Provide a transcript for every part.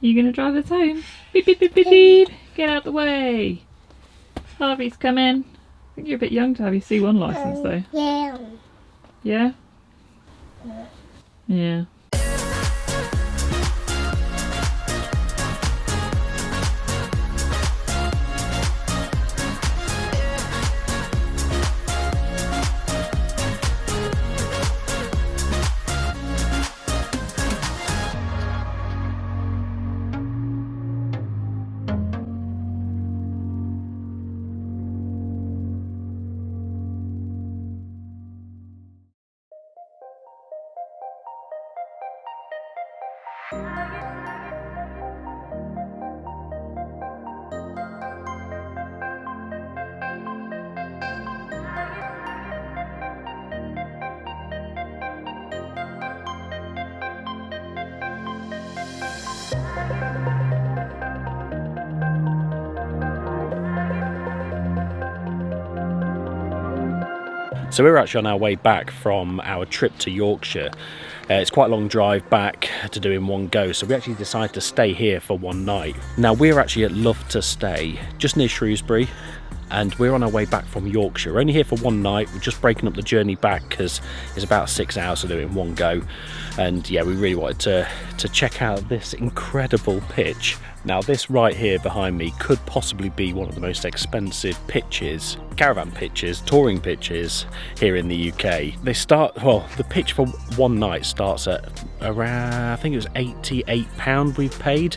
You gonna drive us home? Beep beep beep beep beep. Get out the way. Harvey's coming. I think you're a bit young to have your C1 licence though. Yeah. Yeah? Yeah. So we're actually on our way back from our trip to Yorkshire. It's quite a long drive back to do in one go, so we actually decided to stay here for one night. Now we're actually at Love2Stay, just near Shrewsbury, and we're on our way back from Yorkshire. We're only here for one night. We're just breaking up the journey back because it's about 6 hours to do it in one go. And yeah, we really wanted to check out this incredible pitch. Now this right here behind me could possibly be one of the most expensive pitches, caravan pitches, touring pitches here in the UK. They start, well, the pitch for one night starts at around, I think it was £88 we've paid,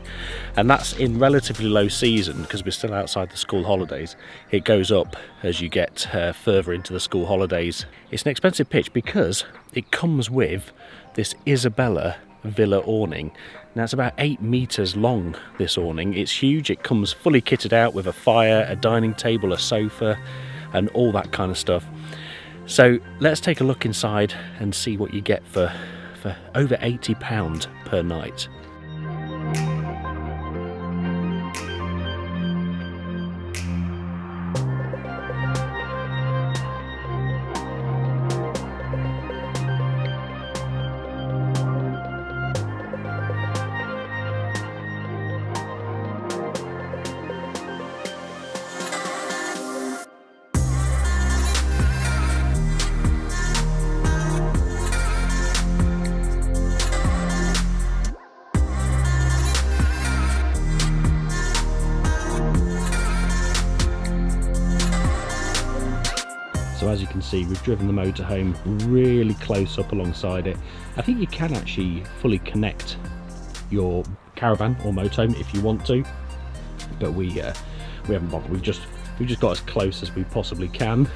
and that's in relatively low season because we're still outside the school holidays. It goes up as you get further into the school holidays. It's an expensive pitch because it comes with this Isabella Villa awning. Now it's about 8 meters long, this awning. It's huge. It comes fully kitted out with a fire, a dining table, a sofa, and all that kind of stuff. So let's take a look inside and see what you get for over £80 per night. So as you can see, we've driven the motorhome really close up alongside it. I think you can actually fully connect your caravan or motorhome if you want to, but we haven't bothered. We've just got as close as we possibly can.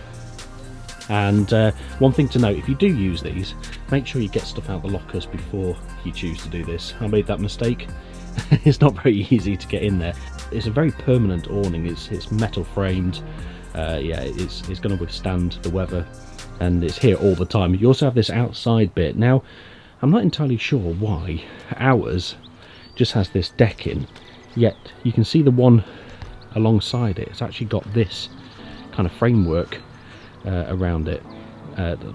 And one thing to note, if you do use these, make sure you get stuff out the lockers before you choose to do this. I made that mistake. It's not very easy to get in there. It's a very permanent awning. It's metal framed. Yeah, it's going to withstand the weather, and it's here all the time. You also have this outside bit. Now, I'm not entirely sure why ours just has this decking, yet you can see the one alongside it. It's actually got this kind of framework around it,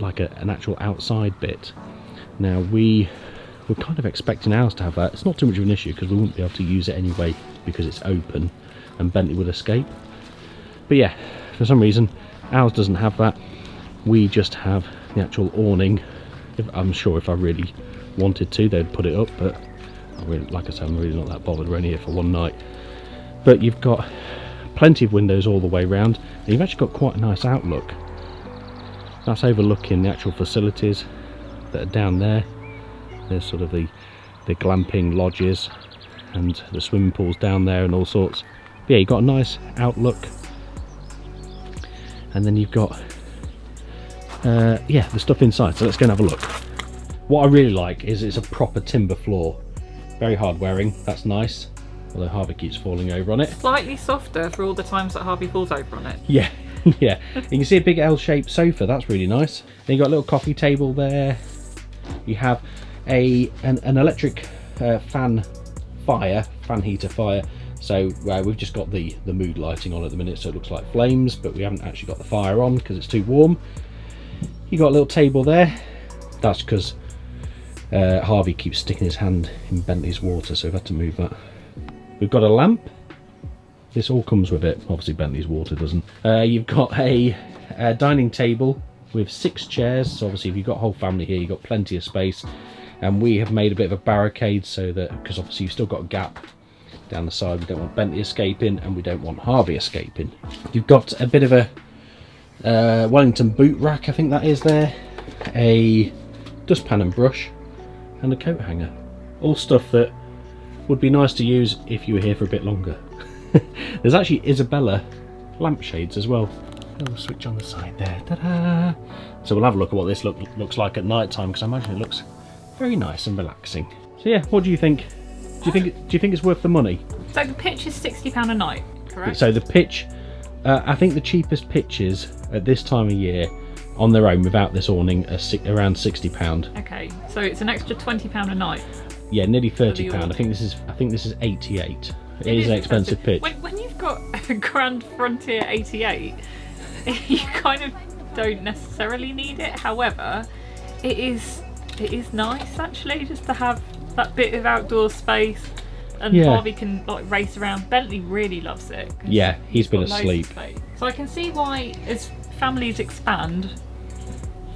like an actual outside bit. Now, we were kind of expecting ours to have that. It's not too much of an issue because we wouldn't be able to use it anyway because it's open and Bentley would escape. But yeah, for some reason ours doesn't have that. We just have the actual awning. I'm sure if I really wanted to, they'd put it up, but like I said, I'm really not that bothered. We're only here for one night. But you've got plenty of windows all the way around, and you've actually got quite a nice outlook. That's overlooking the actual facilities that are down there. There's sort of the glamping lodges and the swimming pools down there and all sorts. But yeah, you've got a nice outlook. And then you've got yeah, the stuff inside. So let's go and have a look. What I really like is it's a proper timber floor, very hard wearing. That's nice, although Harvey keeps falling over on it. Slightly softer for all the times that Harvey falls over on it. Yeah. Yeah, you can see a big L-shaped sofa. That's really nice. Then you've got a little coffee table there. You have an electric fan heater fire. So we've just got the mood lighting on at the minute, so it looks like flames, but we haven't actually got the fire on because it's too warm. You got a little table there. That's because Harvey keeps sticking his hand in Bentley's water, so we've had to move that We've got a lamp. This all comes with it. Obviously Bentley's water doesn't. You've got a dining table with 6 chairs. So obviously if you've got a whole family here, you've got plenty of space. And we have made a bit of a barricade so that, because obviously you've still got a gap down the side. We don't want Bentley escaping and we don't want Harvey escaping. You've got a bit of a Wellington boot rack, I think that is there. A dustpan and brush and a coat hanger. All stuff that would be nice to use if you were here for a bit longer. There's actually Isabella lampshades as well. We'll switch on the side there. Ta-da! So we'll have a look at what this looks like at night time, because I imagine it looks very nice and relaxing. So yeah, what do you think? Do you think it's worth the money? So the pitch is £60 a night, correct? So the pitch, I think the cheapest pitches at this time of year on their own without this awning are around £60. Okay, so it's an extra £20 a night. Yeah, nearly £30. I think this is 88. It is an expensive pitch. When you've got a Grand Frontier 88, you kind of don't necessarily need it. However, it is nice actually just to have that bit of outdoor space, and Harvey can like race around. Bentley really loves it. Yeah, he's been asleep. So I can see why, as families expand,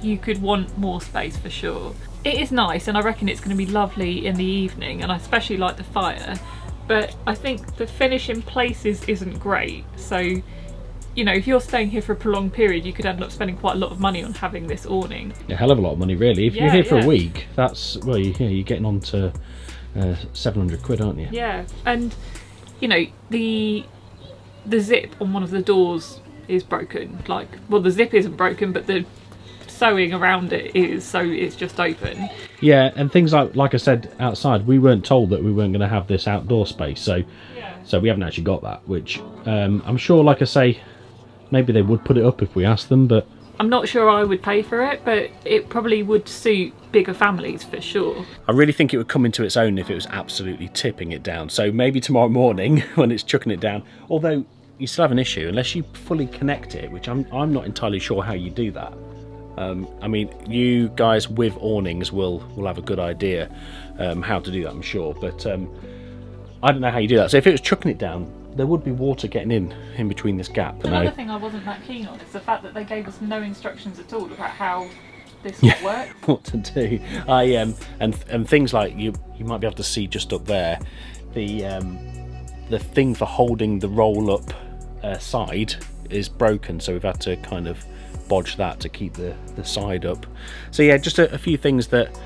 you could want more space for sure. It is nice, and I reckon it's going to be lovely in the evening, and I especially like the fire. But I think the finish in places isn't great. So, you know, if you're staying here for a prolonged period, you could end up spending quite a lot of money on having this awning. A hell of a lot of money, really. If you're here for a week, that's, well, you're getting on to 700 quid, aren't you? Yeah, and, you know, the zip on one of the doors is broken. Like, well, the zip isn't broken, but the sewing around it is, so it's just open. Yeah, and things like I said outside, we weren't told that we weren't going to have this outdoor space, so we haven't actually got that, which I'm sure, like I say, maybe they would put it up if we asked them, but I'm not sure I would pay for it, but it probably would suit bigger families for sure. I really think it would come into its own if it was absolutely tipping it down. So maybe tomorrow morning when it's chucking it down, although you still have an issue unless you fully connect it, which I'm not entirely sure how you do that. I mean, you guys with awnings will have a good idea how to do that, I'm sure, but I don't know how you do that. So if it was chucking it down, there would be water getting in between this gap. Another thing I wasn't that keen on is the fact that they gave us no instructions at all about how this all works. What to do. And things like you might be able to see just up there, the thing for holding the roll up side is broken, so we've had to kind of bodge that to keep the side up. So yeah, just a few things that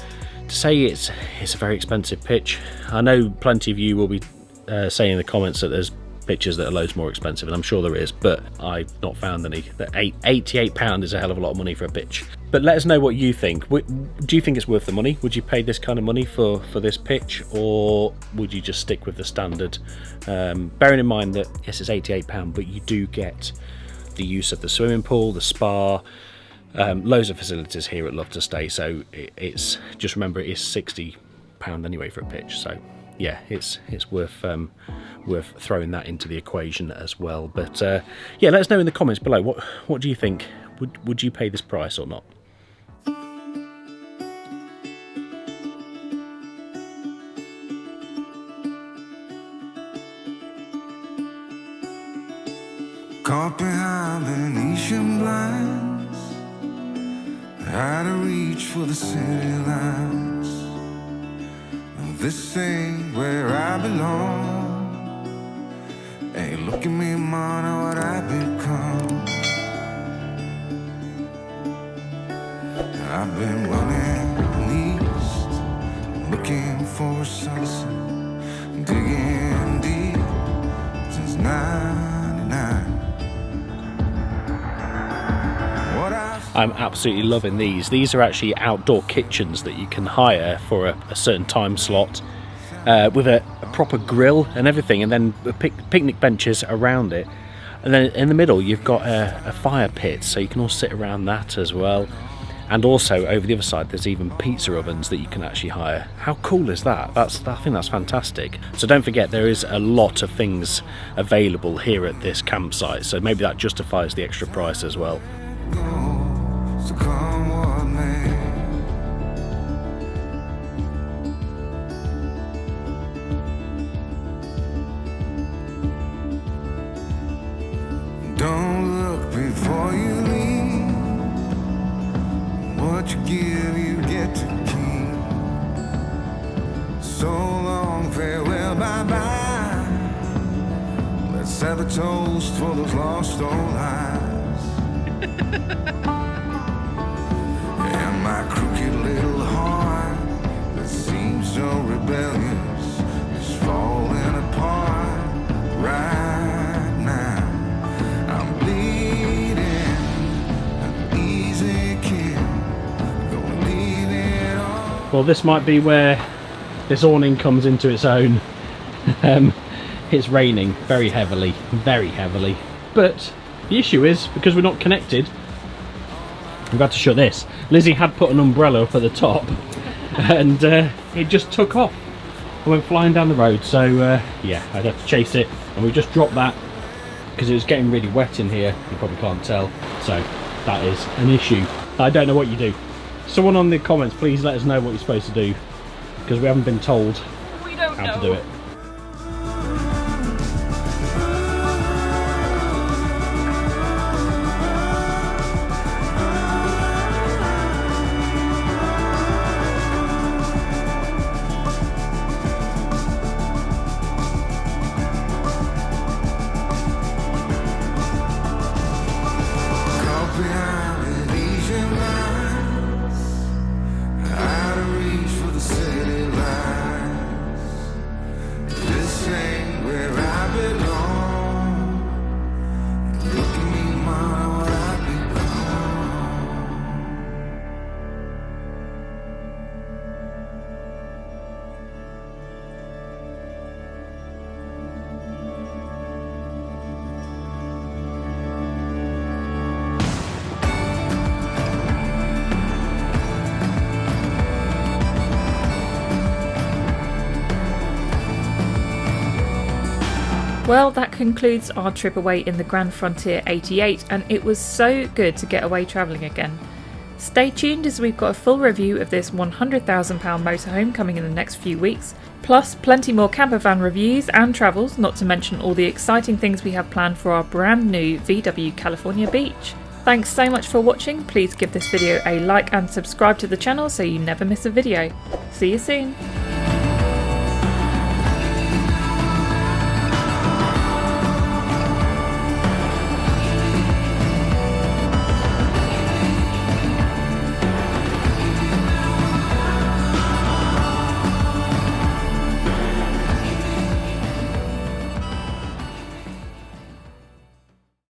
to say it's a very expensive pitch. I know plenty of you will be saying in the comments that there's pitches that are loads more expensive, and I'm sure there is, but I've not found any. That £88 is a hell of a lot of money for a pitch. But let us know what you think. Do you think it's worth the money? Would you pay this kind of money for this pitch, or would you just stick with the standard? Bearing in mind that yes, it's £88, but you do get the use of the swimming pool, the spa, loads of facilities here at Love to Stay. So it's just remember, it is £60 anyway for a pitch. So yeah, it's worth throwing that into the equation as well. But yeah, let us know in the comments below what do you think. Would you pay this price or not? Caught behind Venetian blinds, out of reach for the city lights. This ain't where I belong. Hey, look at me, man, what I become. I've been running east, looking for a sunset, digging deep since '99. I'm absolutely loving these. These are actually outdoor kitchens that you can hire for a certain time slot, with a proper grill and everything, and then picnic benches around it. And then in the middle you've got a fire pit, so you can all sit around that as well. And also over the other side there's even pizza ovens that you can actually hire. How cool is that? I think that's fantastic. So don't forget, there is a lot of things available here at this campsite, so maybe that justifies the extra price as well. So come what may. bye-bye. Let's have a toast for those lost old eyes. And my crooked little heart that seems so rebellious is falling apart right now. I'm bleeding, an easy kill, gonna leave it all. Well, this might be where this awning comes into its own. It's raining very heavily, but the issue is, because we're not connected, we've had to shut this. Lizzie had put an umbrella up at the top and it just took off and went flying down the road, so yeah, I'd have to chase it, and we just dropped that because it was getting really wet in here. You probably can't tell, so that is an issue. I don't know what you do. Someone on the comments, please let us know what you're supposed to do, because we haven't been told We don't how know. to do it. Caught behind Venetian lines, out of reach for the city lights. This ain't where I belong. Look at me, mama, what I've become. Well, that concludes our trip away in the Grand Frontier 88, and it was so good to get away travelling again. Stay tuned, as we've got a full review of this £100,000 motorhome coming in the next few weeks, plus plenty more camper van reviews and travels, not to mention all the exciting things we have planned for our brand new VW California beach. Thanks so much for watching. Please give this video a like and subscribe to the channel so you never miss a video. See you soon.